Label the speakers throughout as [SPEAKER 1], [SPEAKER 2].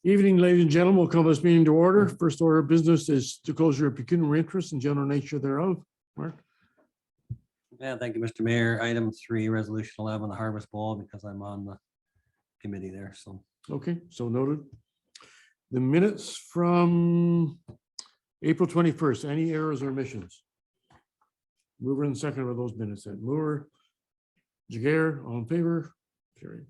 [SPEAKER 1] Evening, ladies and gentlemen, we'll call this meeting to order. First order of business is disclosure of pecuniary interest and general nature thereof. Mark?
[SPEAKER 2] Yeah, thank you, Mr. Mayor. Item 3, Resolution 11, the Harvest Bowl, because I'm on the committee there, so.
[SPEAKER 1] Okay, so noted. The minutes from April 21st, any errors or omissions? Mover and second of those minutes. Then Mover, Jagger, all in favor? Carried.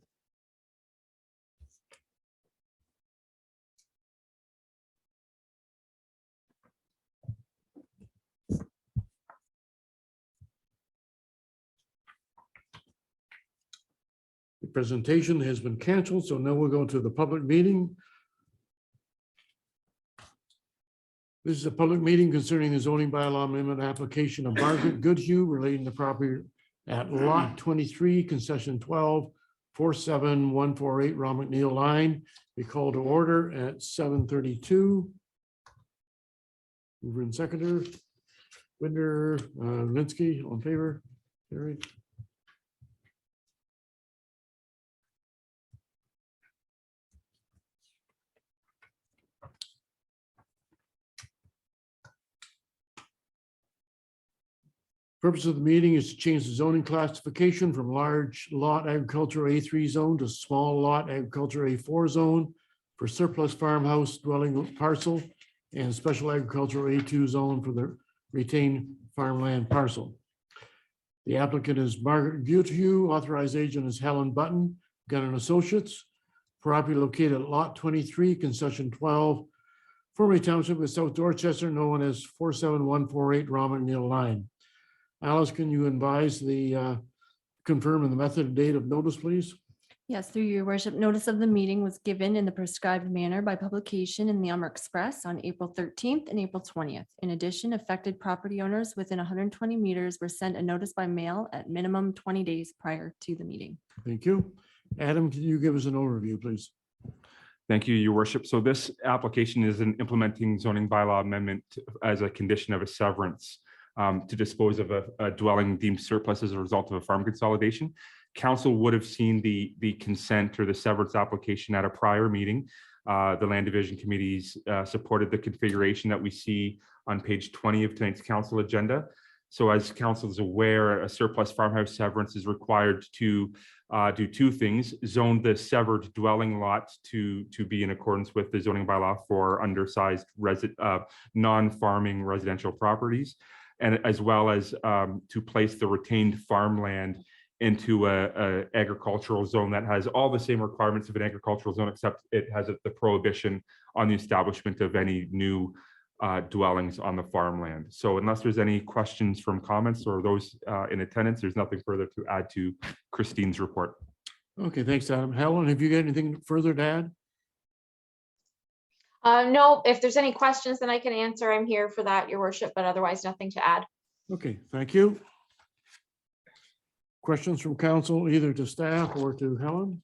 [SPEAKER 1] The presentation has been canceled, so now we'll go to the public meeting. This is a public meeting concerning the zoning bylaw amendment application of Margaret Goodhue relating to property at lot 23, concession 12, 47148 Ron McNeil line. We call to order at 7:32. Mover and seconder, Winder, Linsky, on favor, carried. Purpose of the meeting is to change the zoning classification from large lot agricultural A3 zone to small lot agricultural A4 zone for surplus farmhouse dwelling parcel and special agricultural A2 zone for the retained farmland parcel. The applicant is Margaret Goodhue, authorized agent is Helen Button, Gunn and Associates. Property located at lot 23, concession 12, formerly township of South Dorchester, known as 47148 Ron McNeil line. Alice, can you advise the confirm the method and date of notice, please?
[SPEAKER 3] Yes, through your worship, notice of the meeting was given in the prescribed manner by publication in the Elmer Express on April 13th and April 20th. In addition, affected property owners within 120 meters were sent a notice by mail at minimum 20 days prior to the meeting.
[SPEAKER 1] Thank you. Adam, can you give us an overview, please?
[SPEAKER 4] Thank you, your worship. So this application is an implementing zoning bylaw amendment as a condition of a severance to dispose of a dwelling deemed surplus as a result of a farm consolidation. Council would have seen the consent or the severance application at a prior meeting. The Land Division Committees supported the configuration that we see on page 20 of tonight's council agenda. So as council is aware, a surplus farmhouse severance is required to do two things: zone the severed dwelling lot to be in accordance with the zoning bylaw for undersized non-farming residential properties, and as well as to place the retained farmland into a agricultural zone that has all the same requirements of an agricultural zone, except it has the prohibition on the establishment of any new dwellings on the farmland. So unless there's any questions from comments or those in attendance, there's nothing further to add to Christine's report.
[SPEAKER 1] Okay, thanks, Adam. Helen, have you got anything further to add?
[SPEAKER 5] No, if there's any questions, then I can answer. I'm here for that, your worship, but otherwise nothing to add.
[SPEAKER 1] Okay, thank you. Questions from council, either to staff or to Helen?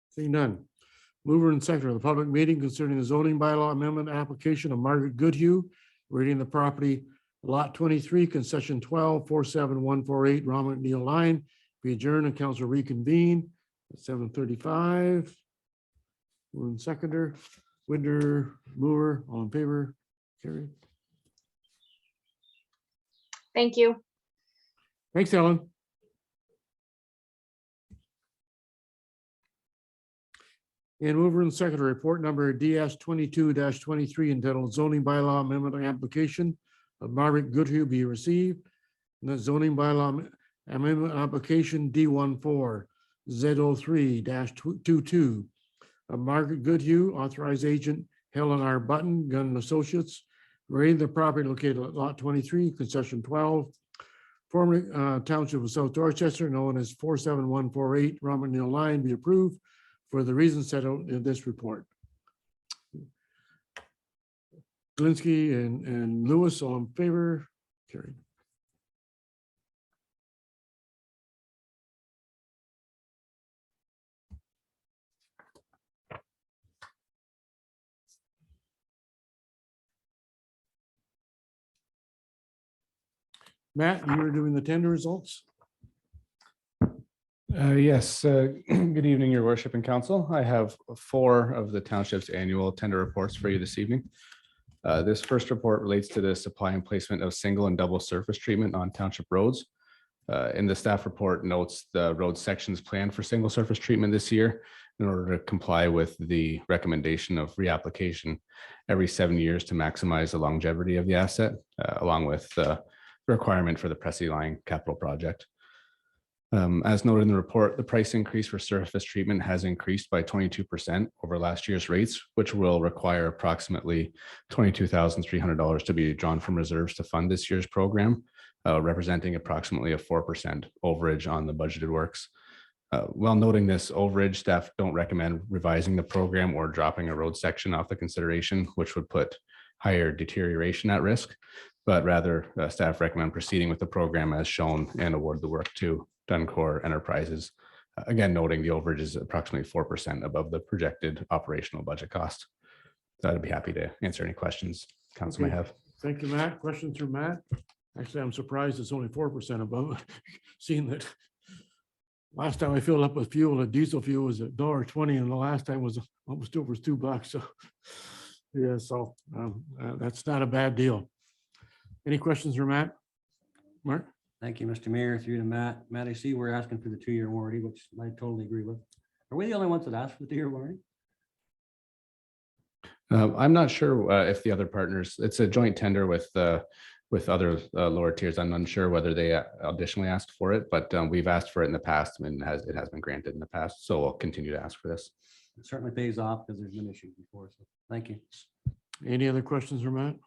[SPEAKER 1] Seeing none. Mover and seconder of the public meeting concerning the zoning bylaw amendment application of Margaret Goodhue, rating the property lot 23, concession 12, 47148 Ron McNeil line, be adjourned and council reconvene at 7:35. Mover and seconder, Winder, Mover, all in favor, carried.
[SPEAKER 5] Thank you.
[SPEAKER 1] Thanks, Helen. And mover and seconder, report number DS 22-23 entitled zoning bylaw amendment application of Margaret Goodhue be received. And the zoning bylaw amendment application D14 Z03-22 of Margaret Goodhue, authorized agent Helen R. Button, Gunn and Associates, rating the property located at lot 23, concession 12, formerly township of South Dorchester, known as 47148 Ron McNeil line, be approved for the reasons set out in this report. Linsky and Lewis, all in favor, carried. Matt, you were doing the tender results?
[SPEAKER 6] Yes, good evening, your worship and council. I have 4 of the township's annual tender reports for you this evening. This first report relates to the supply and placement of single and double surface treatment on township roads. In the staff report notes the road sections planned for single surface treatment this year in order to comply with the recommendation of reapplication every 7 years to maximize the longevity of the asset, along with the requirement for the Pressy Line capital project. As noted in the report, the price increase for surface treatment has increased by 22% over last year's rates, which will require approximately $22,300 to be drawn from reserves to fund this year's program, representing approximately a 4% overage on the budgeted works. While noting this overage, staff don't recommend revising the program or dropping a road section off the consideration, which would put higher deterioration at risk, but rather staff recommend proceeding with the program as shown and award the work to Duncor Enterprises. Again, noting the overage is approximately 4% above the projected operational budget cost. So I'd be happy to answer any questions council may
[SPEAKER 1] Okay.
[SPEAKER 6] have.
[SPEAKER 1] Thank you, Matt. Questions from Matt? Actually, I'm surprised it's only 4% above, seeing that last time I filled up with fuel, a diesel fuel was $1.20 and the last time was almost over $2. So yeah, so that's not a bad deal. Any questions for Matt? Mark?
[SPEAKER 2] Thank you, Mr. Mayor, through to Matt. Matt, I see we're asking for the 2-year warranty, which I totally agree with. Are we the only ones that asked for the 2-year warranty?
[SPEAKER 6] I'm not sure if the other partners, it's a joint tender with other lower tiers. I'm unsure whether they additionally asked for it, but we've asked for it in the past and it has been granted in the past. So we'll continue to ask for this.
[SPEAKER 2] It certainly pays off because there's been issues before. So thank you.
[SPEAKER 1] Any other questions for Matt?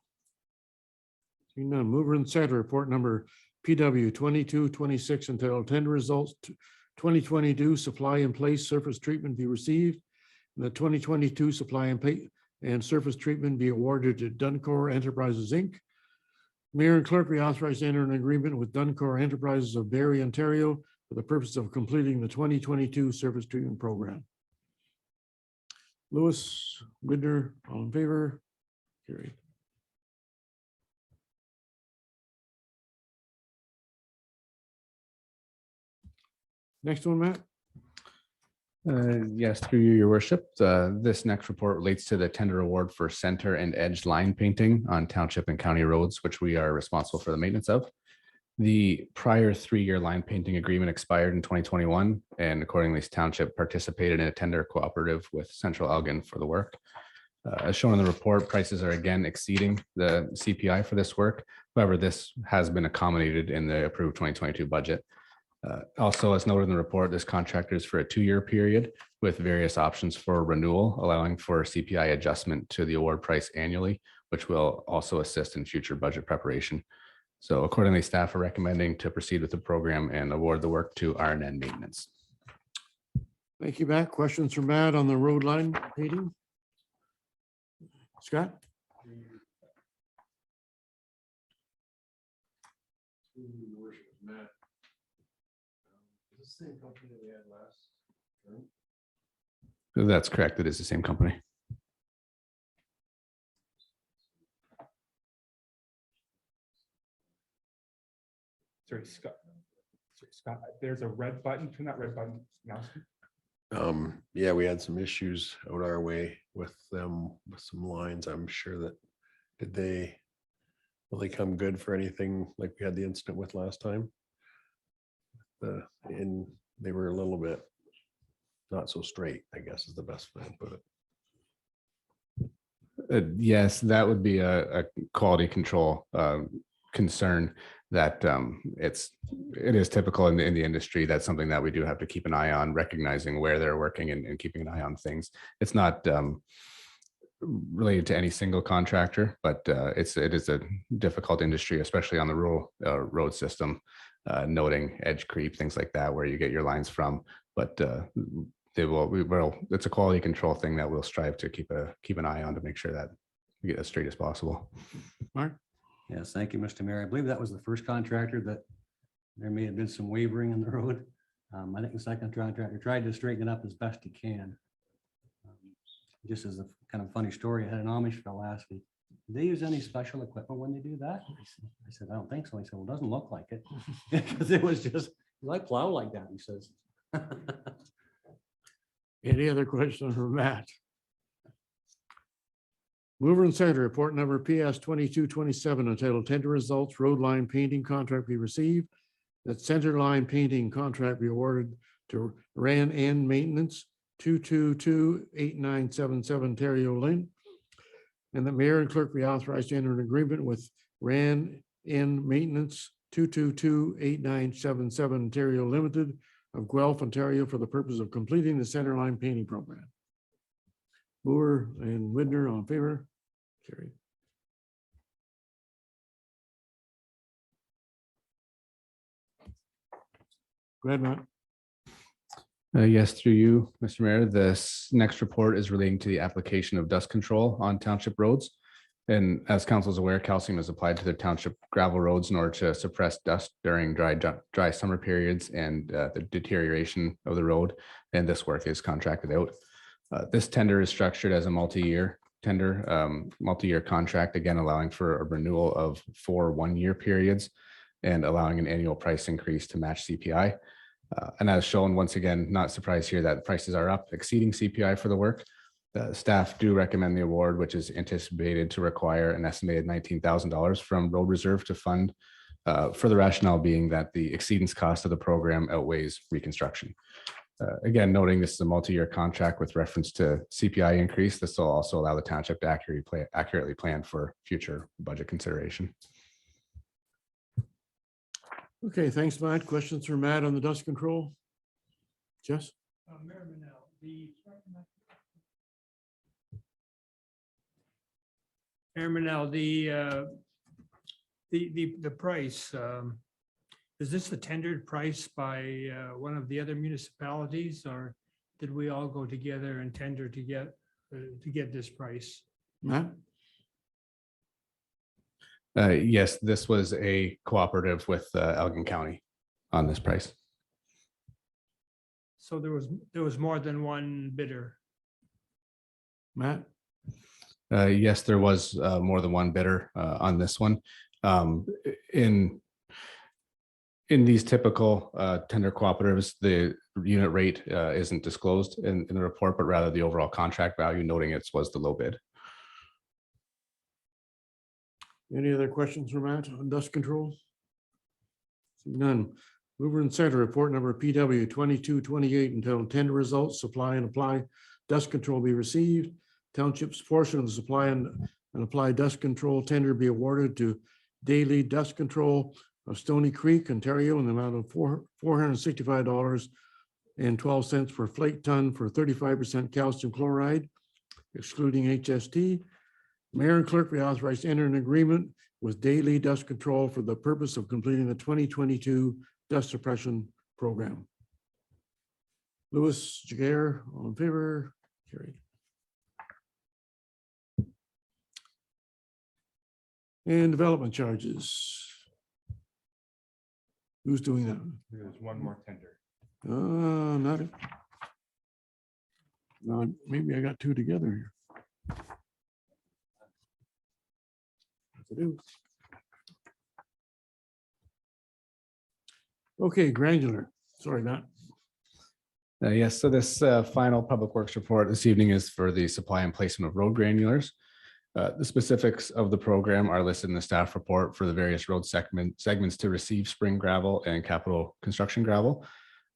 [SPEAKER 1] Seeing none, mover and seconder, report number PW 2226 entitled tender results 2022 supply and place surface treatment be received. And the 2022 supply and pay and surface treatment be awarded to Duncor Enterprises, Inc. Mayor and clerk be authorized to enter an agreement with Duncor Enterprises of Barrie, Ontario for the purpose of completing the 2022 surface treatment program. Lewis, Widner, all in favor? Carried. Next one, Matt.
[SPEAKER 6] Yes, through you, your worship. This next report relates to the tender award for center and edge line painting on township and county roads, which we are responsible for the maintenance of. The prior 3-year line painting agreement expired in 2021, and accordingly, township participated in a tender cooperative with Central Elgin for the work. As shown in the report, prices are again exceeding the CPI for this work. However, this has been accommodated in the approved 2022 budget. Also, as noted in the report, this contract is for a 2-year period with various options for renewal, allowing for CPI adjustment to the award price annually, which will also assist in future budget preparation. So accordingly, staff are recommending to proceed with the program and award the work to R&N Maintenance.
[SPEAKER 1] Thank you, Matt. Questions for Matt on the road line painting? Scott?
[SPEAKER 6] That's correct. It is the same company.
[SPEAKER 4] Sorry, Scott. Sorry, Scott, there's a red button. Turn that red button now.
[SPEAKER 7] Yeah, we had some issues out our way with them, with some lines. I'm sure that, will they come good for anything like we had the incident with last time? And they were a little bit not so straight, I guess is the best way to put it.
[SPEAKER 6] Yes, that would be a quality control concern that it is typical in the industry. That's something that we do have to keep an eye on, recognizing where they're working and keeping an eye on things. It's not related to any single contractor, but it is a difficult industry, especially on the rural road system, noting edge creep, things like that, where you get your lines from. But it's a quality control thing that we'll strive to keep an eye on to make sure that we get as straight as possible.
[SPEAKER 1] Mark?
[SPEAKER 2] Yes, thank you, Mr. Mayor. I believe that was the first contractor that there may have been some wavering in the road. I think the second contractor tried to straighten it up as best he can. Just as a kind of funny story, I had an Amish fellow ask me, do they use any special equipment when they do that? I said, I don't think so. He said, well, it doesn't look like it. Because it was just like plow like that. He says,
[SPEAKER 1] Any other questions for Matt? Mover and Center, report number PS 2227 entitled Tender Results, Road Line Painting Contract be received. That center line painting contract be awarded to Ran N Maintenance 222-8977 Terrio Lane. And the mayor and clerk be authorized to enter an agreement with Ran N Maintenance 222-8977 Ontario Limited of Guelph, Ontario for the purpose of completing the center line painting program. Moore and Widner, all in favor? Carried. Go ahead, Matt.
[SPEAKER 6] Yes, through you, Mr. Mayor. This next report is relating to the application of dust control on township roads. And as council is aware, calcium is applied to the township gravel roads in order to suppress dust during dry summer periods and the deterioration of the road. And this work is contracted out. This tender is structured as a multi-year tender, multi-year contract, again, allowing for a renewal of 4 one-year periods and allowing an annual price increase to match CPI. And as shown, once again, not surprised here that prices are up, exceeding CPI for the work. Staff do recommend the award, which is anticipated to require an estimated $19,000 from road reserve to fund, for the rationale being that the exceedance cost of the program outweighs reconstruction. Again, noting this is a multi-year contract with reference to CPI increase, this will also allow the township to accurately plan for future budget consideration.
[SPEAKER 1] Okay, thanks, Matt. Questions for Matt on the dust control? Jess?
[SPEAKER 8] Mayor Manel, Mayor Manel, the price, is this the tendered price by one of the other municipalities, or did we all go together and tender to get this price?
[SPEAKER 1] Matt?
[SPEAKER 6] Yes, this was a cooperative with Elgin County on this price.
[SPEAKER 8] So there was more than one bidder.
[SPEAKER 1] Matt?
[SPEAKER 6] Yes, there was more than one bidder on this one. In these typical tender cooperatives, the unit rate isn't disclosed in the report, but rather the overall contract value, noting it was the low bid.
[SPEAKER 1] Any other questions for Matt on dust control? None. Mover and Center, report number PW 2228 entitled Tender Results, Supply and Apply Dust Control be received. Township's portion of the supply and apply dust control tender be awarded to Daily Dust Control of Stony Creek, Ontario, in the amount of $465.12 per flake ton for 35% calcium chloride, excluding HST. Mayor and clerk be authorized to enter an agreement with Daily Dust Control for the purpose of completing the 2022 dust suppression program. Louis Jagger, all in favor? Carried. And development charges. Who's doing that?
[SPEAKER 4] There's one more tender.
[SPEAKER 1] Not it. No, maybe I got two together here. Yes, I do. Okay, granular. Sorry, Matt.
[SPEAKER 6] Yes, so this final public works report this evening is for the supply and placement of road granulars. The specifics of the program are listed in the staff report for the various road segments to receive spring gravel and capital construction gravel.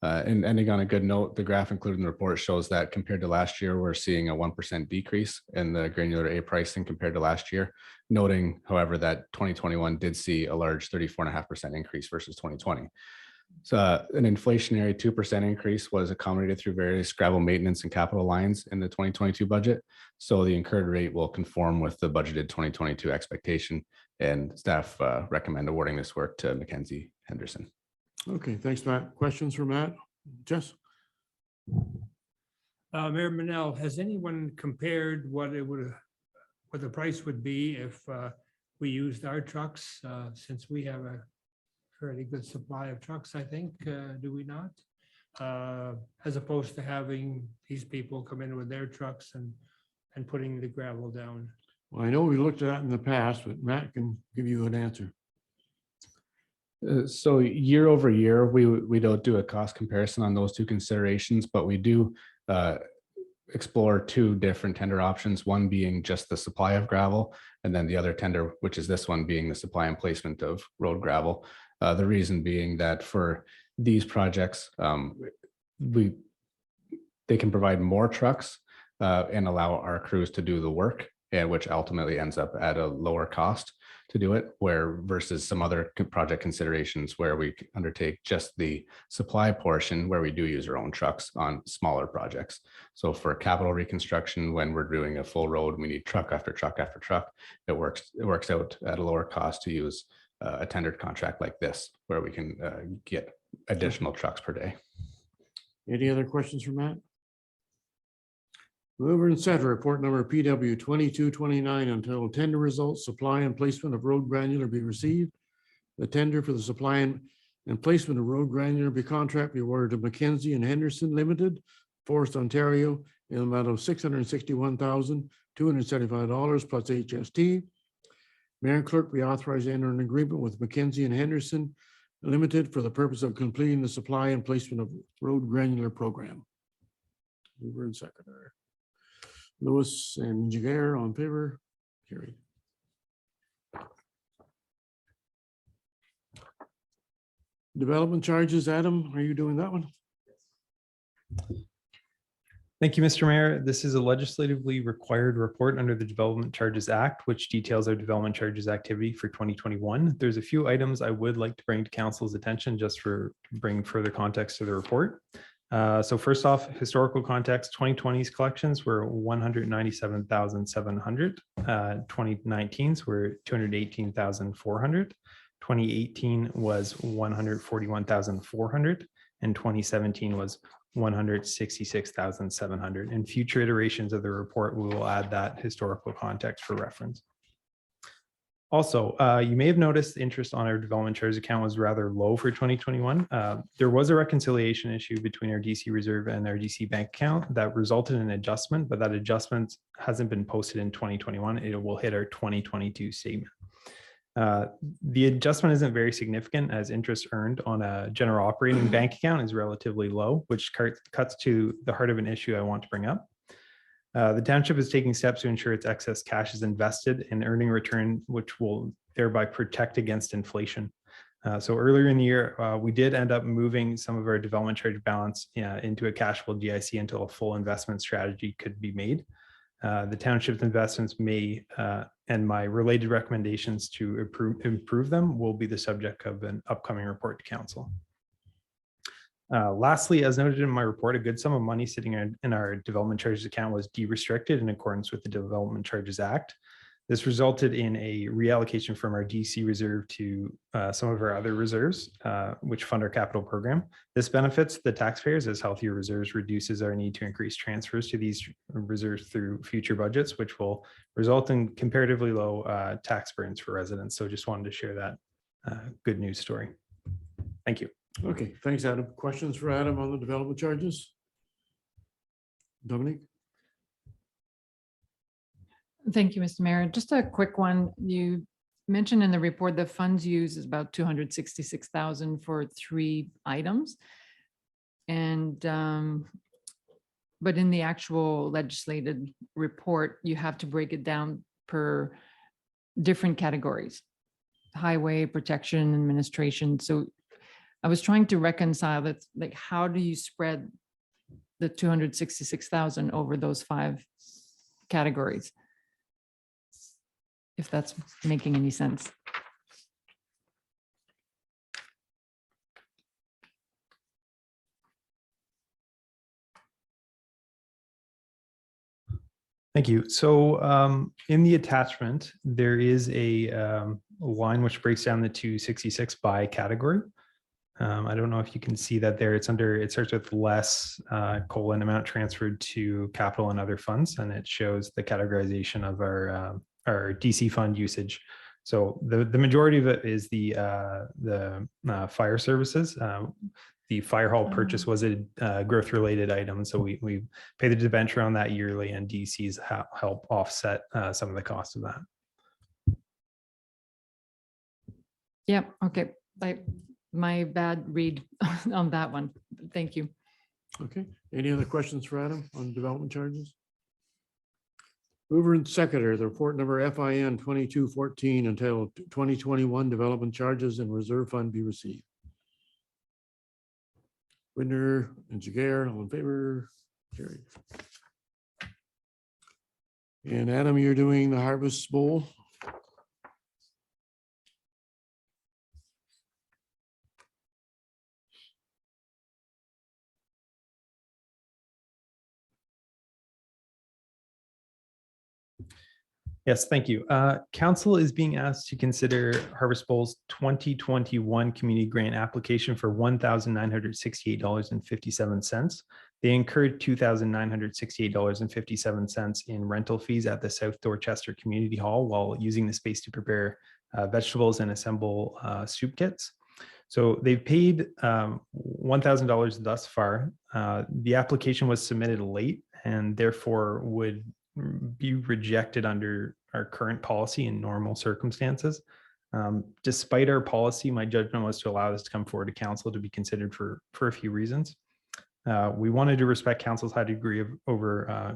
[SPEAKER 6] And ending on a good note, the graph included in the report shows that compared to last year, we're seeing a 1% decrease in the granular A pricing compared to last year. Noting, however, that 2021 did see a large 34.5% increase versus 2020. So an inflationary 2% increase was accommodated through various gravel maintenance and capital lines in the 2022 budget. So the incurred rate will conform with the budgeted 2022 expectation, and staff recommend awarding this work to Mackenzie Henderson.
[SPEAKER 1] Okay, thanks, Matt. Questions for Matt? Jess?
[SPEAKER 8] Mayor Manel, has anyone compared what the price would be if we used our trucks, since we have a fairly good supply of trucks, I think, do we not? As opposed to having these people come in with their trucks and putting the gravel down.
[SPEAKER 1] Well, I know we looked at that in the past, but Matt can give you an answer.
[SPEAKER 6] So year over year, we don't do a cost comparison on those two considerations, but we do explore two different tender options, one being just the supply of gravel, and then the other tender, which is this one, being the supply and placement of road gravel. The reason being that for these projects, they can provide more trucks and allow our crews to do the work, and which ultimately ends up at a lower cost to do it, where versus some other project considerations where we undertake just the supply portion, where we do use our own trucks on smaller projects. So for capital reconstruction, when we're doing a full road, we need truck after truck after truck. It works out at a lower cost to use a tendered contract like this, where we can get additional trucks per day.
[SPEAKER 1] Any other questions for Matt? Mover and Center, report number PW 2229, until tender results, supply and placement of road granular be received. The tender for the supply and placement of road granular be contract be awarded to Mackenzie and Henderson Limited, Forest, Ontario, in the amount of $661,275 plus HST. Mayor and clerk be authorized to enter an agreement with Mackenzie and Henderson Limited for the purpose of completing the supply and placement of road granular program. Mover and seconder. Lewis and Jagger on favor, carried. Development charges, Adam, are you doing that one?
[SPEAKER 9] Thank you, Mr. Mayor. This is a legislatively required report under the Development Charges Act, which details our development charges activity for 2021. There's a few items I would like to bring to council's attention just for bringing further context to the report. So first off, historical context, 2020's collections were 197,700. 2019's were 218,400. 2018 was 141,400. And 2017 was 166,700. In future iterations of the report, we will add that historical context for reference. Also, you may have noticed the interest on our development charges account was rather low for 2021. There was a reconciliation issue between our DC reserve and our DC bank account that resulted in an adjustment, but that adjustment hasn't been posted in 2021. It will hit our 2022 statement. The adjustment isn't very significant, as interest earned on a general operating bank account is relatively low, which cuts to the heart of an issue I want to bring up. The township is taking steps to ensure its excess cash is invested in earning return, which will thereby protect against inflation. So earlier in the year, we did end up moving some of our development charge balance into a cash flow GIC until a full investment strategy could be made. The township's investments may, and my related recommendations to improve them will be the subject of an upcoming report to council. Lastly, as noted in my report, a good sum of money sitting in our development charges account was de-restricted in accordance with the Development Charges Act. This resulted in a reallocation from our DC reserve to some of our other reserves, which fund our capital program. This benefits the taxpayers, as healthier reserves reduces our need to increase transfers to these reserves through future budgets, which will result in comparatively low tax burdens for residents. So just wanted to share that good news story. Thank you.
[SPEAKER 1] Okay, thanks, Adam. Questions for Adam on the development charges? Dominique?
[SPEAKER 10] Thank you, Mr. Mayor. Just a quick one. You mentioned in the report the funds used is about 266,000 for 3 items. And but in the actual legislated report, you have to break it down per different categories: highway, protection, administration. So I was trying to reconcile that, like, how do you spread the 266,000 over those 5 categories? If that's making any sense.
[SPEAKER 9] Thank you. So in the attachment, there is a line which breaks down the 266 by category. I don't know if you can see that there. It starts with less colon amount transferred to capital and other funds, and it shows the categorization of our DC fund usage. So the majority of it is the fire services. The fire hall purchase was a growth related item. So we pay the debenture on that yearly, and DCs help offset some of the cost of that.
[SPEAKER 10] Yeah, okay. my bad read on that one. Thank you.
[SPEAKER 1] Okay, any other questions for Adam on development charges? Mover and seconder, the report number FIN 2214 entitled 2021 Development Charges and Reserve Fund be received. Winder and Jagger, all in favor? Carried. And Adam, you're doing the Harvest Bowl.
[SPEAKER 9] Yes, thank you. Council is being asked to consider Harvest Bowl's 2021 community grant application for $1,968.57. They incurred $2,968.57 in rental fees at the South Dorchester Community Hall while using the space to prepare vegetables and assemble soup kits. So they've paid $1,000 thus far. The application was submitted late and therefore would be rejected under our current policy in normal circumstances. Despite our policy, my judgment was to allow this to come forward to council to be considered for a few reasons. We wanted to respect council's high degree of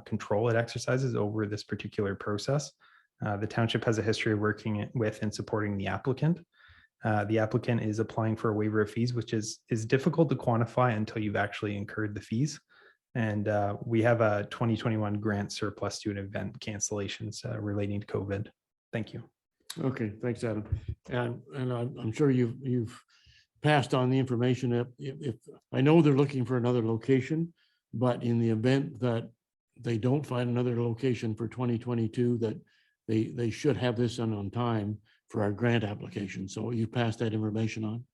[SPEAKER 9] control it exercises over this particular process. The township has a history of working with and supporting the applicant. The applicant is applying for a waiver of fees, which is difficult to quantify until you've actually incurred the fees. And we have a 2021 grant surplus to an event cancellations relating to COVID. Thank you.
[SPEAKER 1] Okay, thanks, Adam. And I'm sure you've passed on the information that if I know they're looking for another location, but in the event that they don't find another location for 2022, that they should have this on time for our grant application. So you passed that information on?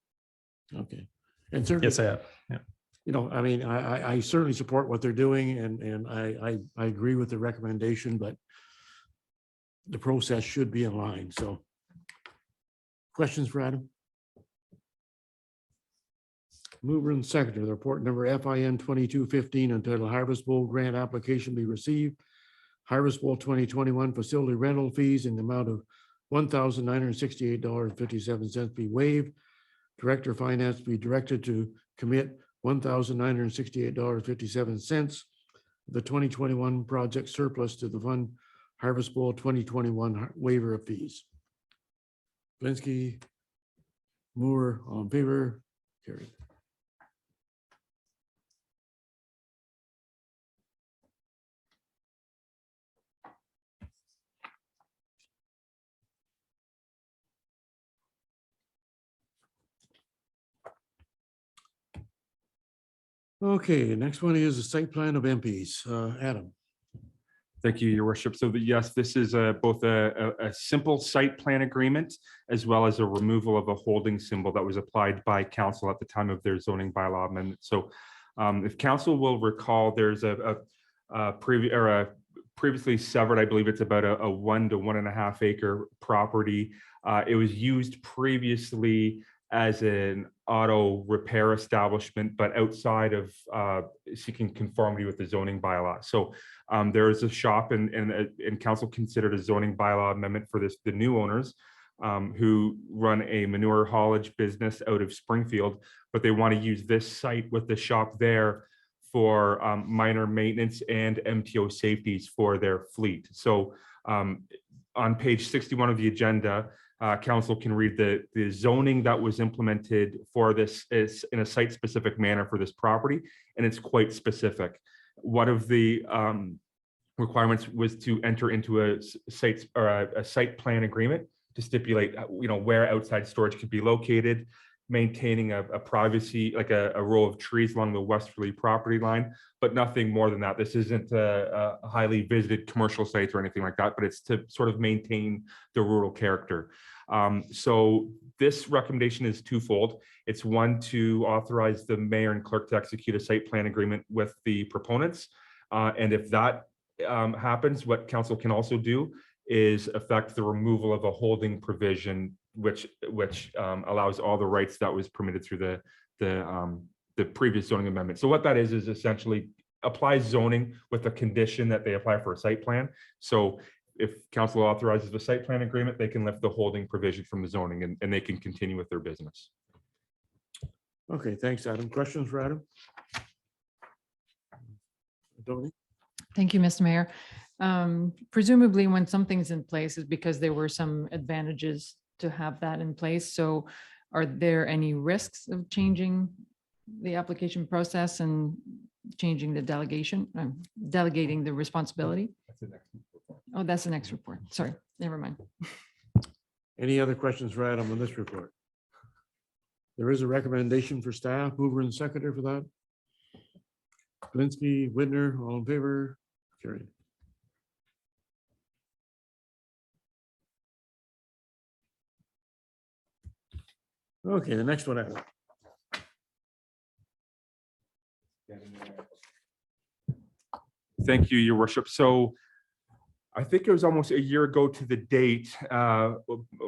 [SPEAKER 1] Okay. And certainly,
[SPEAKER 9] Yes, I have. Yeah.
[SPEAKER 1] you know, I mean, I certainly support what they're doing and I agree with the recommendation, but the process should be in line. So questions for Adam? Mover and seconder, the report number FIN 2215 entitled Harvest Bowl Grant Application be received. Harvest Bowl 2021 facility rental fees in the amount of $1,968.57 be waived. Director of Finance be directed to commit $1,968.57 the 2021 project surplus to the fund Harvest Bowl 2021 waiver of fees. Blinsky, Moore, all in favor, carried. Okay, next one is the site plan of MPs. Adam.
[SPEAKER 4] Thank you, Your Worship. So yes, this is both a simple site plan agreement as well as a removal of a holding symbol that was applied by council at the time of their zoning bylaw amendment. So if council will recall, there's a previously severed, I believe it's about a 1 to 1.5 acre property. It was used previously as an auto repair establishment, but outside of seeking conformity with the zoning bylaw. So there is a shop and council considered a zoning bylaw amendment for this, the new owners who run a manure haulage business out of Springfield, but they want to use this site with the shop there for minor maintenance and MTO safeties for their fleet. So on page 61 of the agenda, council can read the zoning that was implemented for this is in a site specific manner for this property, and it's quite specific. One of the requirements was to enter into a site plan agreement to stipulate, where outside storage could be located, maintaining a privacy, like a row of trees along the westerly property line, but nothing more than that. This isn't a highly visited commercial site or anything like that, but it's to sort of maintain the rural character. So this recommendation is twofold. It's one, to authorize the mayor and clerk to execute a site plan agreement with the proponents. And if that happens, what council can also do is affect the removal of a holding provision, which allows all the rights that was permitted through the previous zoning amendment. So what that is essentially applies zoning with a condition that they apply for a site plan. So if council authorizes the site plan agreement, they can lift the holding provision from the zoning and they can continue with their business.
[SPEAKER 1] Okay, thanks, Adam. Questions for Adam? Tony?
[SPEAKER 10] Thank you, Mr. Mayor. Presumably, when something's in place is because there were some advantages to have that in place. So are there any risks of changing the application process and changing the delegating the responsibility? Oh, that's the next report. Sorry, never mind.
[SPEAKER 1] Any other questions for Adam on this report? There is a recommendation for staff, mover and seconder for that. Kalinsky, Widner, all in favor? Carried. Okay, the next one, Adam.
[SPEAKER 4] Thank you, your worship. So I think it was almost a year ago to the date,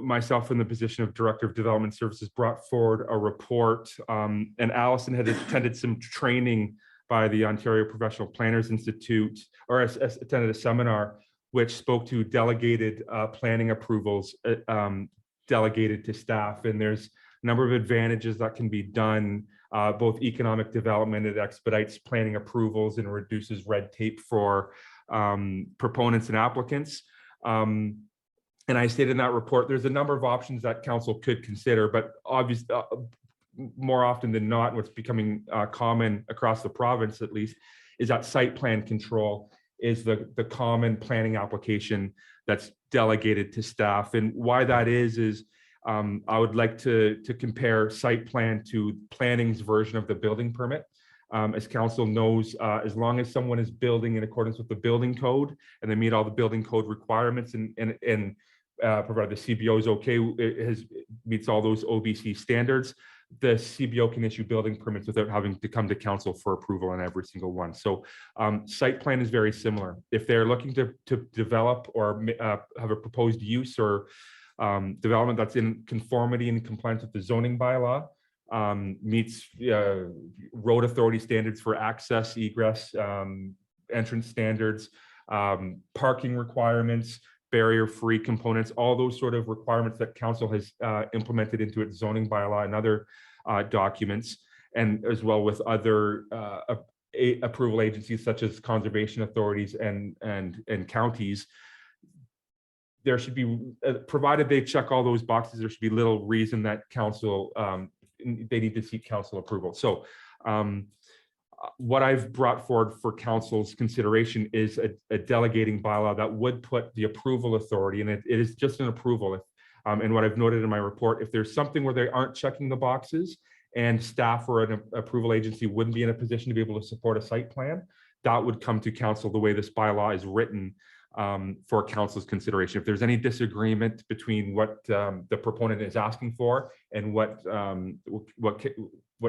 [SPEAKER 4] myself in the position of Director of Development Services brought forward a report, and Allison had attended some training by the Ontario Professional Planners Institute, or attended a seminar which spoke to delegated planning approvals delegated to staff. And there's a number of advantages that can be done, both economic development, it expedites planning approvals and reduces red tape for proponents and applicants. And I stated in that report, there's a number of options that council could consider, but obviously more often than not, what's becoming common across the province at least, is that site plan control is the common planning application that's delegated to staff. And why that is I would like to compare site plan to planning's version of the building permit. As council knows, as long as someone is building in accordance with the building code and they meet all the building code requirements and provided the CBO is okay, meets all those OBC standards, the CBO can issue building permits without having to come to council for approval on every single one. So site plan is very similar. If they're looking to develop or have a proposed use or development that's in conformity and compliance with the zoning bylaw, meets road authority standards for access, egress, entrance standards, parking requirements, barrier-free components, all those sort of requirements that council has implemented into its zoning bylaw and other documents, and as well with other approval agencies such as conservation authorities and counties. There should be, provided they check all those boxes, there should be little reason that council, they need to seek council approval. So what I've brought forward for council's consideration is a delegating bylaw that would put the approval authority, and it is just an approval. And what I've noted in my report, if there's something where they aren't checking the boxes and staff or an approval agency wouldn't be in a position to be able to support a site plan, that would come to council the way this bylaw is written for council's consideration. If there's any disagreement between what the proponent is asking for and what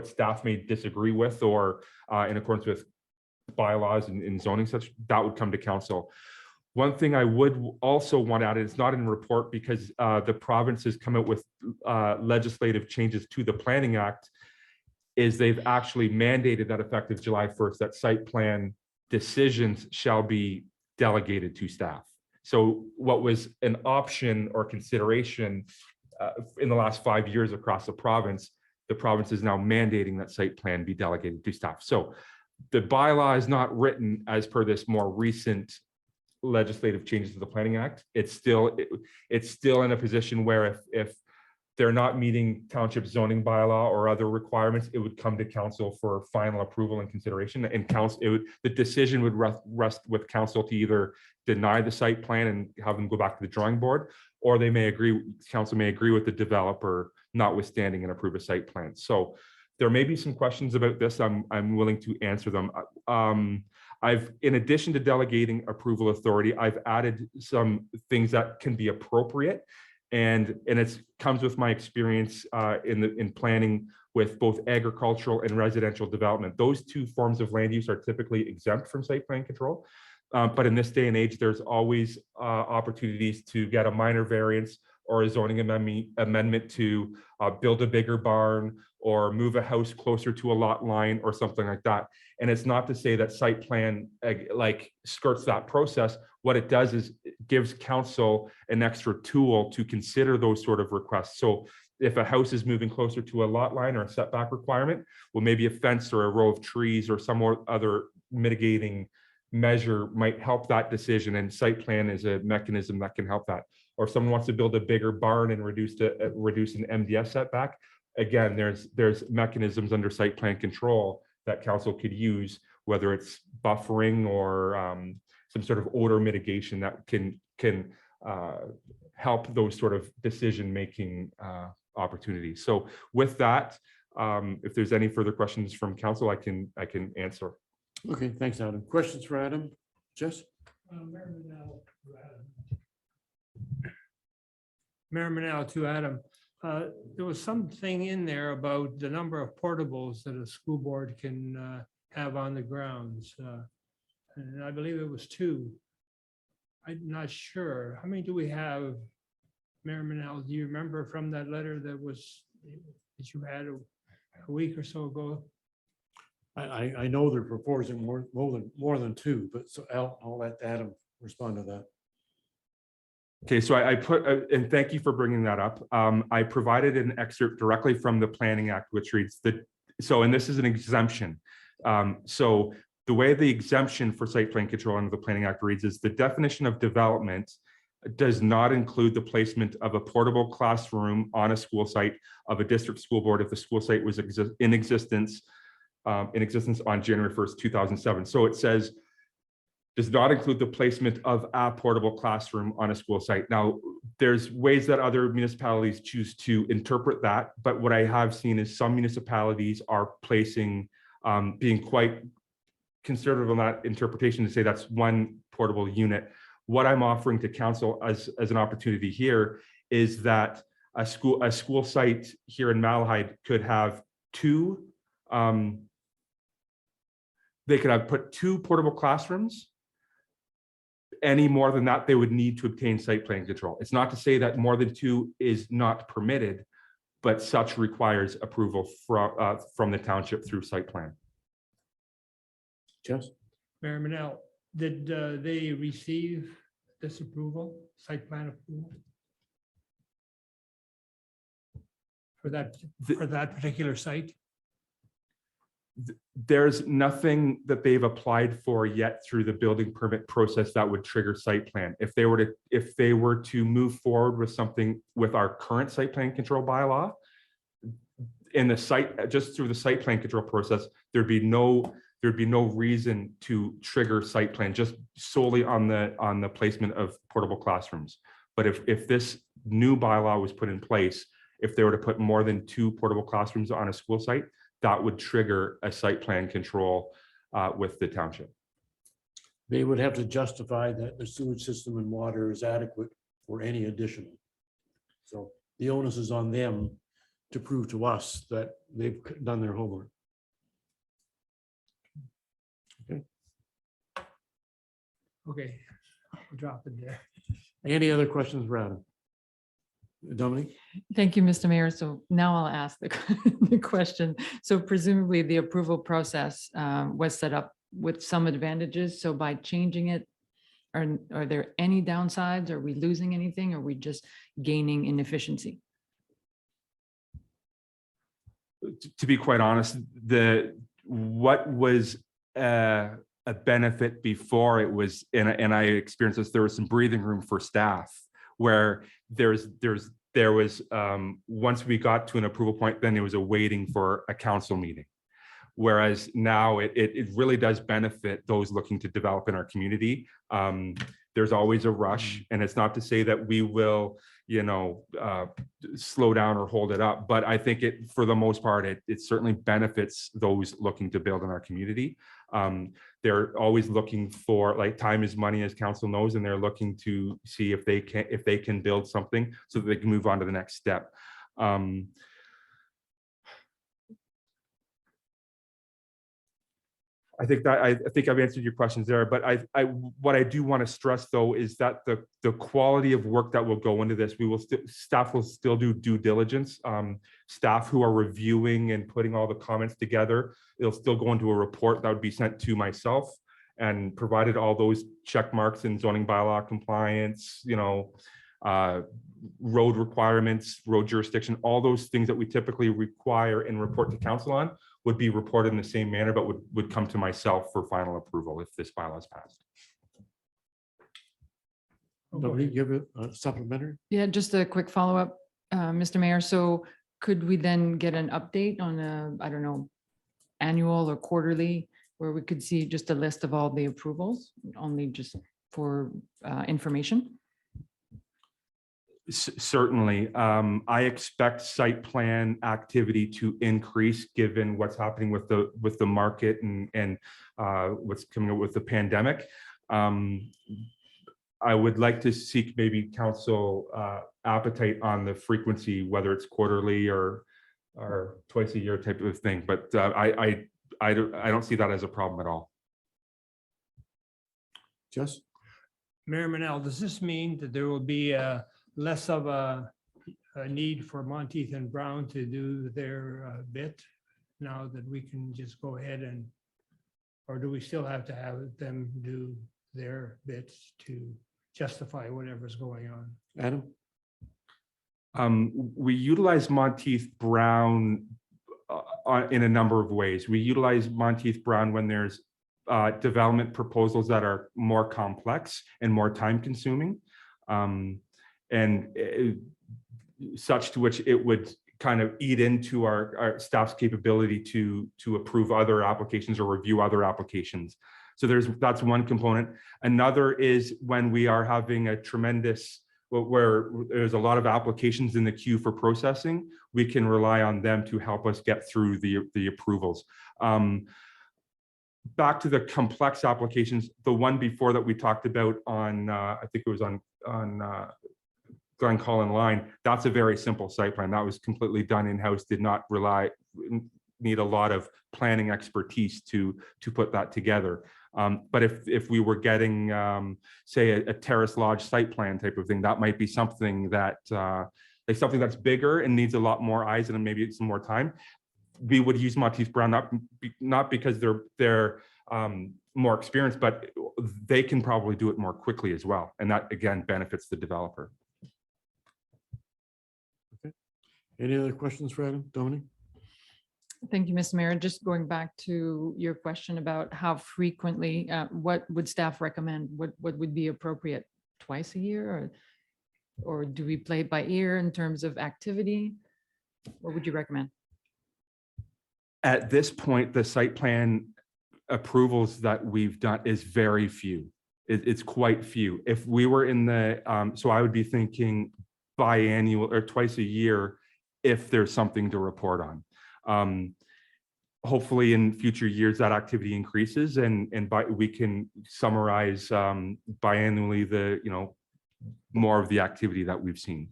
[SPEAKER 4] staff may disagree with, or in accordance with bylaws and zoning such, that would come to council. One thing I would also want to add, it's not in the report because the province has come out with legislative changes to the Planning Act, is they've actually mandated that effective July 1st, that site plan decisions shall be delegated to staff. So what was an option or consideration in the last 5 years across the province is now mandating that site plan be delegated to staff. So the bylaw is not written as per this more recent legislative changes to the Planning Act. It's still in a position where if they're not meeting township zoning bylaw or other requirements, it would come to council for final approval and consideration. And council, the decision would rest with council to either deny the site plan and have them go back to the drawing board, or council may agree with the developer notwithstanding and approve a site plan. So there may be some questions about this. I'm willing to answer them. In addition to delegating approval authority, I've added some things that can be appropriate. And it comes with my experience in planning with both agricultural and residential development. Those two forms of land use are typically exempt from site plan control. But in this day and age, there's always opportunities to get a minor variance or a zoning amendment to build a bigger barn or move a house closer to a lot line or something like that. And it's not to say that site plan like skirts that process. What it does is it gives council an extra tool to consider those sort of requests. So if a house is moving closer to a lot line or a setback requirement, well, maybe a fence or a row of trees or some more other mitigating measure might help that decision, and site plan is a mechanism that can help that. Or if someone wants to build a bigger barn and reduce an MDS setback, again, there's mechanisms under site plan control that council could use, whether it's buffering or some sort of odor mitigation that can help those sort of decision-making opportunities. So with that, if there's any further questions from council, I can answer.
[SPEAKER 1] Okay, thanks, Adam. Questions for Adam? Jess?
[SPEAKER 8] Mayor Manal to Adam. There was something in there about the number of portables that a school board can have on the grounds. And I believe it was 2. I'm not sure. How many do we have? Mayor Manal, do you remember from that letter that you had a week or so ago?
[SPEAKER 1] I know they're proposing more than 2, but so I'll let Adam respond to that.
[SPEAKER 4] Okay, so I put, and thank you for bringing that up. I provided an excerpt directly from the Planning Act, which reads and this is an exemption. So the way the exemption for site plan control under the Planning Act reads is the definition of development does not include the placement of a portable classroom on a school site of a district school board if the school site was in existence on January 1st, 2007. So it says, does not include the placement of a portable classroom on a school site. Now, there's ways that other municipalities choose to interpret that, but what I have seen is some municipalities are placing, being quite conservative on that interpretation to say that's one portable unit. What I'm offering to council as an opportunity here is that a school site here in Malahide could have 2, they could have put 2 portable classrooms. Any more than that, they would need to obtain site plan control. It's not to say that more than 2 is not permitted, but such requires approval from the township through site plan.
[SPEAKER 1] Jess?
[SPEAKER 8] Mayor Manel, did they receive this approval, site plan approval? For that particular site?
[SPEAKER 4] There's nothing that they've applied for yet through the building permit process that would trigger site plan. If they were to move forward with something with our current site plan control bylaw, in the site, just through the site plan control process, there'd be no reason to trigger site plan just solely on the placement of portable classrooms. But if this new bylaw was put in place, if they were to put more than 2 portable classrooms on a school site, that would trigger a site plan control with the township.
[SPEAKER 1] They would have to justify that the sewage system and water is adequate for any additional. So the onus is on them to prove to us that they've done their homework.
[SPEAKER 8] Okay, I'll drop it there.
[SPEAKER 1] Any other questions for Adam? Dominique?
[SPEAKER 10] Thank you, Mr. Mayor. So now I'll ask the question. So presumably the approval process was set up with some advantages. So by changing it, are there any downsides? Are we losing anything? Are we just gaining in efficiency?
[SPEAKER 4] To be quite honest, what was a benefit before it was, and I experienced this, there was some breathing room for staff where there was once we got to an approval point, then there was a waiting for a council meeting. Whereas now it really does benefit those looking to develop in our community. There's always a rush, and it's not to say that we will, slow down or hold it up, but I think for the most part, it certainly benefits those looking to build in our community. They're always looking for, like, time is money, as council knows, and they're looking to see if they can build something so that they can move on to the next step. I think I've answered your questions there, but what I do want to stress though is that the quality of work that will go into this, staff will still do due diligence. Staff who are reviewing and putting all the comments together, it'll still go into a report that would be sent to myself, and provided all those check marks in zoning bylaw compliance, road requirements, road jurisdiction, all those things that we typically require and report to council on would be reported in the same manner, but would come to myself for final approval if this bylaw is passed.
[SPEAKER 8] Oh, go
[SPEAKER 1] Nobody
[SPEAKER 8] ahead.
[SPEAKER 1] give it a supplementary?
[SPEAKER 10] Yeah, just a quick follow-up, Mr. Mayor. So could we then get an update on I don't know, annual or quarterly, where we could see just a list of all the approvals, only just for information?
[SPEAKER 4] Certainly. I expect site plan activity to increase given what's happening with the market and what's coming up with the pandemic. I would like to seek maybe council appetite on the frequency, whether it's quarterly or twice a year type of thing. But I don't see that as a problem at all.
[SPEAKER 1] Jess?
[SPEAKER 8] Mayor Manel, does this mean that there will be less of a need for Monteith and Brown to do their bit now that we can just go ahead and, or do we still have to have them do their bits to justify whatever's going on?
[SPEAKER 1] Adam?
[SPEAKER 4] We utilize Monteith Brown in a number of ways. We utilize Monteith Brown when there's development proposals that are more complex and more time consuming. Such to which it would kind of eat into our staff's capability to approve other applications or review other applications. So that's one component. Another is when we are having a tremendous, where there's a lot of applications in the queue for processing, we can rely on them to help us get through the approvals. Back to the complex applications, the one before that we talked about on, I think it was on Glen Collin line, that's a very simple site plan. That was completely done in-house, did not need a lot of planning expertise to put that together. But if we were getting, say, a terrace lodge site plan type of thing, that might be something that like something that's bigger and needs a lot more eyes and maybe some more time. We would use Monteith Brown not because they're more experienced, but they can probably do it more quickly as well, and that again benefits the developer.
[SPEAKER 1] Any other questions for Adam? Dominic?
[SPEAKER 10] Thank you, Mr. Mayor. Just going back to your question about how frequently, what would staff recommend? What would be appropriate? Twice a year? Or do we play it by ear in terms of activity? What would you recommend?
[SPEAKER 4] At this point, the site plan approvals that we've done is very few. It's quite few. If we were in the, so I would be thinking biannual or twice a year if there's something to report on. Hopefully in future years that activity increases and we can summarize biannually the, more of the activity that we've seen.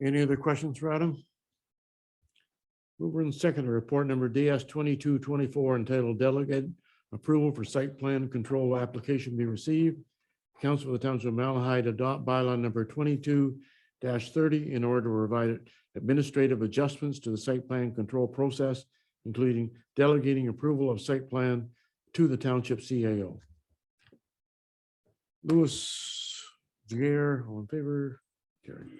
[SPEAKER 1] Any other questions for Adam? Mover and seconder, report number DS 2224 entitled Delegate Approval for Site Plan Control Application be received. Council of the Township of Malahide adopt bylaw number 22-30 in order to provide administrative adjustments to the site plan control process, including delegating approval of site plan to the township CAO. Louis, Javier, all in favor? Carried.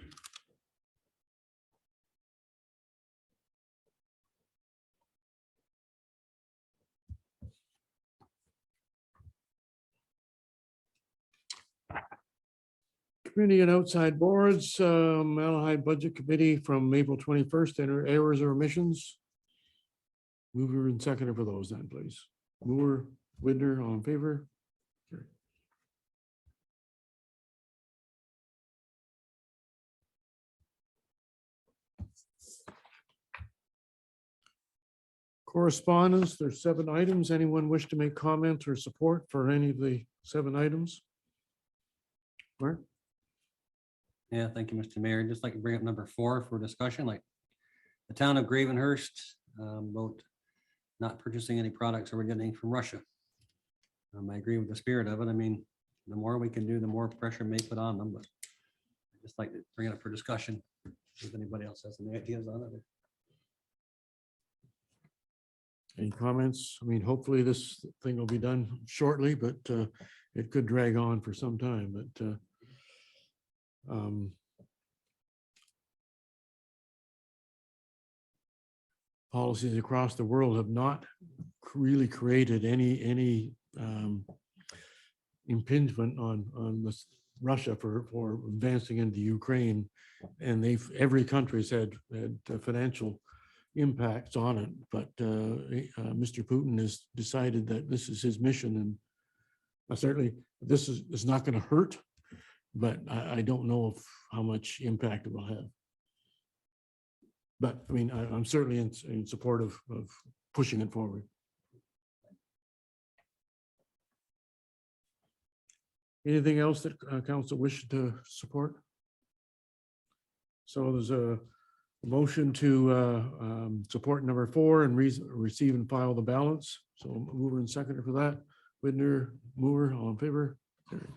[SPEAKER 1] Committee and outside boards, Malahide Budget Committee from April 21st, enter errors or omissions. Mover and seconder for those then, please. Moore, Widner, all in favor? Carried. Correspondence, there's 7 items. Anyone wish to make comments or support for any of the 7 items? Mark?
[SPEAKER 2] Yeah, thank you, Mr. Mayor. Just like to bring up number 4 for discussion, like the town of Gravenhurst about not purchasing any products or we're getting from Russia. I agree with the spirit of it. I mean, the more we can do, the more pressure may put on them, but I just like to bring it up for discussion. If anybody else has any ideas on it.
[SPEAKER 1] Any comments? I mean, hopefully this thing will be done shortly, but it could drag on for some time, but um, policies across the world have not really created any impingement on Russia for advancing into Ukraine. And every country's had financial impacts on it, but Mr. Putin has decided that this is his mission, and certainly this is not going to hurt, but I don't know how much impact it will have. But I mean, I'm certainly in support of pushing it forward. Anything else that council wishes to support? So there's a motion to support number 4 and receive and file the balance. So mover and seconder for that. Widner, mover, all in favor? Carried.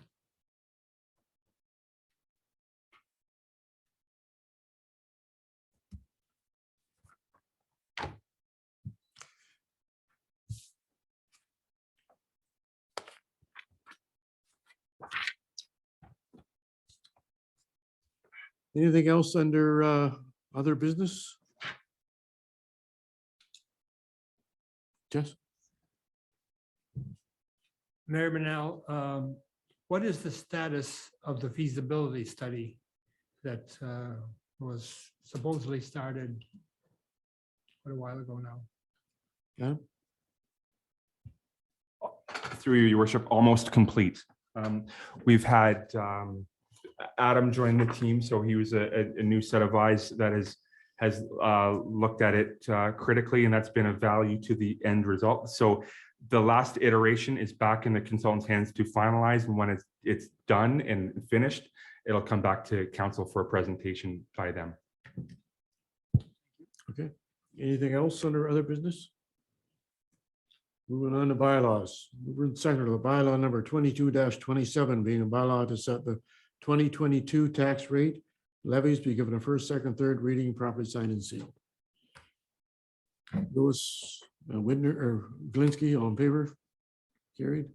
[SPEAKER 1] Anything else under other business? Jess?
[SPEAKER 8] Mayor Manel, what is the status of the feasibility study that was supposedly started quite a while ago now?
[SPEAKER 1] Yeah.
[SPEAKER 4] Through you, your worship, almost complete. We've had Adam join the team, so he was a new set of eyes that has looked at it critically, and that's been of value to the end result. So the last iteration is back in the consultant's hands to finalize, and when it's done and finished, it'll come back to council for a presentation by them.
[SPEAKER 1] Okay. Anything else under other business? Moving on to bylaws. Mover and seconder, the bylaw number 22-27 being a bylaw to set the 2022 tax rate levies be given a first, second, third reading, properly signed and sealed. Lewis, Widner, or Glinski, all in favor? Carried.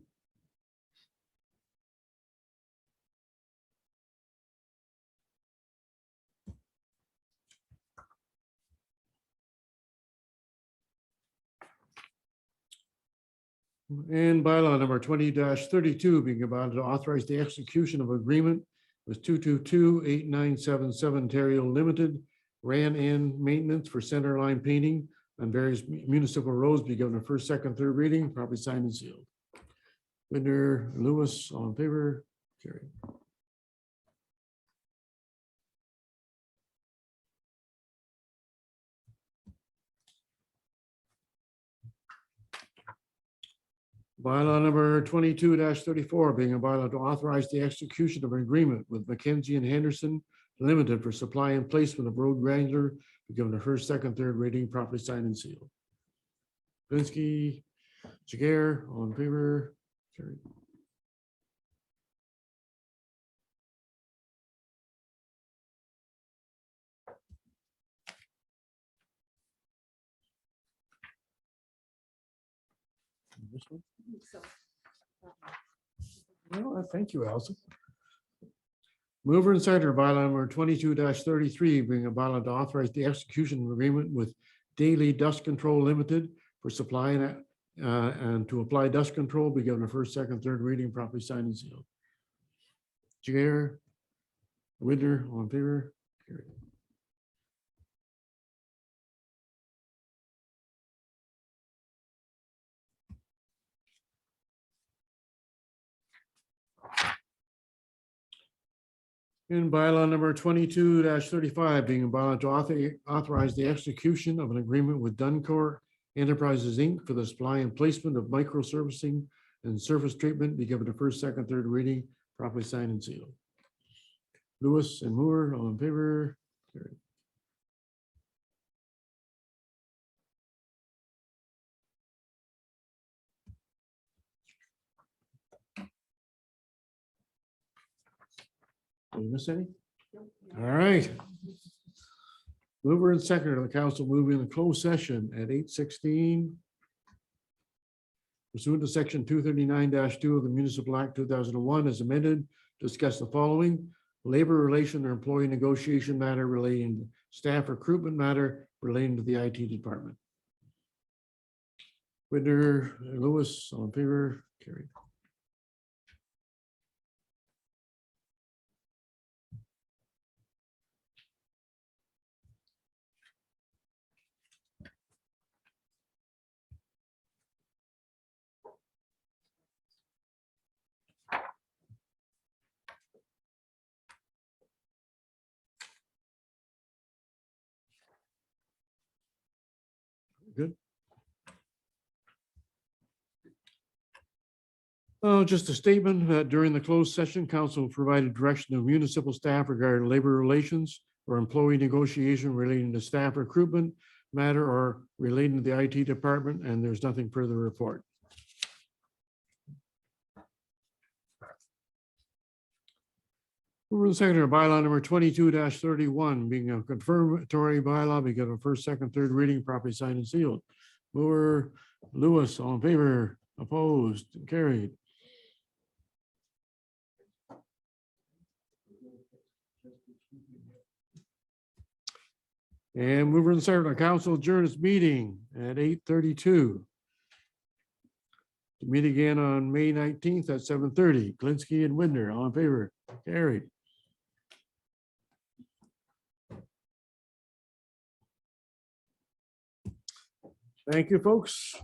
[SPEAKER 1] And bylaw number 20-32 being about to authorize the execution of agreement with 222-8977 Ontario Limited ran-in maintenance for center line painting on various municipal roads be given a first, second, third reading, properly signed and sealed. Widner, Lewis, all in favor? Carried. Bylaw number 22-34 being a bylaw to authorize the execution of an agreement with Mackenzie and Henderson Limited for supply and placement of road grinder, given a first, second, third reading, properly signed and sealed. Blinsky, Jagger, all in favor? Carried. This one? Well, thank you, Allison. Mover and seconder bylaw number 22-33 being a bylaw to authorize the execution of agreement with Daily Dust Control Limited for supplying and to apply dust control be given a first, second, third reading, properly signed and sealed. Jagger, Widner, all in favor? Carried. In bylaw number 22-35 being a bylaw to authorize the execution of an agreement with Duncor Enterprises, Inc. for the supply and placement of microservicing and surface treatment be given a first, second, third reading, properly signed and sealed. Lewis and Moore, all in favor? Carried. Did you miss any? All right. Mover and seconder of the council moving in the closed session at 8:16. Pursuant to section 239-2 of the Municipal Act 2001 as amended, discuss the following. labor relation or employee negotiation matter relating to staff recruitment matter relating to the IT department. Whitner, Lewis, all in favor, carried. Good. Oh, just a statement that during the closed session, council provided direction to municipal staff regarding labor relations or employee negotiation relating to staff recruitment matter or relating to the IT department, and there's nothing further to report. Mover and seconder, bylaw number 22-31, being a confirmatory bylaw, we get a first, second, third reading, properly signed and sealed. Mover Lewis, all in favor, opposed, carried. And mover and seconder, council adjourned its meeting at 8:32. To meet again on May 19th at 7:30. Kalinsky and Widner, all in favor, carried. Thank you, folks.